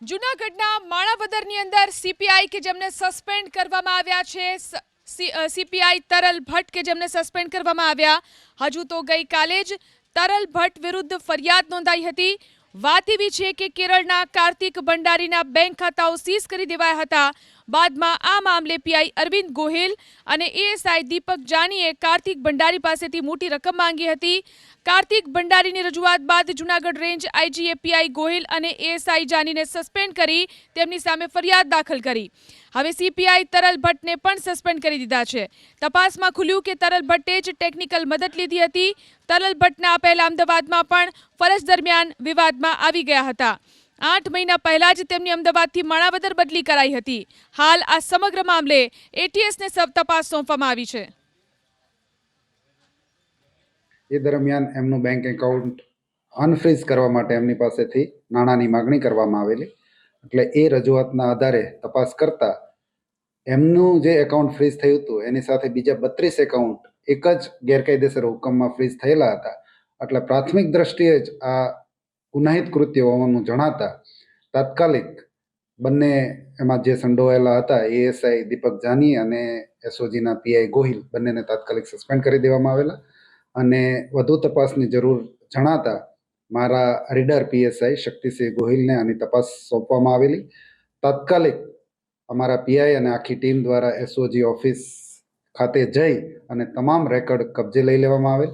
જૂનાગઢના માણાવદરની અંદર સીપીઆઈ કે જેમને સસ્પેન્ડ કરવામાં આવ્યા છે, સીપીઆઈ તરલ ભટ્ટ કે જેમને સસ્પેન્ડ કરવામાં આવ્યા. હજુ તો ગઈકાલે જ તરલ ભટ્ટ વિરુદ્ધ ફરિયાદ નોંધાઈ હતી. વાત એવી છે કે કેરળના કાર્તિક ભંડારીના બેંક ખાતાઓ સીઝ કરી દેવાયા હતા. બાદમાં આ મામલે પીઆઈ અરવિંદ ગોહિલ અને એએસઆઈ દીપક જાનીએ કાર્તિક ભંડારી પાસેથી મોટી રકમ માંગી હતી. કાર્તિક ભંડારીની રજૂઆત બાદ Junagadh range IGA PI Gohil અને એએસઆઈ જાનીને સસ્પેન્ડ કરી તેમની સામે ફરિયાદ દાખલ કરી. હવે સીપીઆઈ તરલ ભટ્ટને પણ સસ્પેન્ડ કરી દીધા છે. તપાસમાં ખુલ્યું કે તરલ ભટ્ટે જ ટેકનિકલ મદદ લીધી હતી. તરલ ભટ્ટના પહેલા અમદાવાદમાં પણ ફરજ દરમિયાન વિવાદમાં આવી ગયા હતા. 8 મહિના પહેલા જ તેમની અમદાવાદથી માણાવદર બદલી કરાઈ હતી. હાલ આ સમગ્ર મામલે એટીએસને તપાસ સોંપવામાં આવી છે. એ દરમિયાન એમનું બેંક એકાઉન્ટ અનફ્રીઝ કરવા માટે એમની પાસેથી નાણાંની માગણી કરવામાં આવેલી. એટલે એ રજૂઆતના આધારે તપાસ કરતા એમનું જે એકાઉન્ટ ફ્રીઝ થયું હતું એની સાથે બીજા 32 એકાઉન્ટ એક જ ગેરકાયદેસર હુકમમાં ફ્રીઝ થયેલા હતા. એટલે પ્રાથમિક દ્રષ્ટિએ જ આ ગુનાહિત કૃત્ય હોવાનું જણાતા તાત્કાલિક બંને એમાં જે સંડોવાયેલા હતા એએસઆઈ દીપક જાની અને એસઓજીના પીઆઈ ગોહિલ બંનેને તાત્કાલિક સસ્પેન્ડ કરી દેવામાં આવેલા. અને વધુ તપાસની જરૂર જણાતા મારા રીડર પીએસઆઈ શક્તિસિંહ ગોહિલને આની તપાસ સોંપવામાં આવેલી. તાત્કાલિક અમારા પીઆઈ અને આખી ટીમ દ્વારા એસઓજી ઓફિસ ખાતે જઈ અને તમામ રેકોર્ડ કબજે લઈ લેવામાં આવેલ.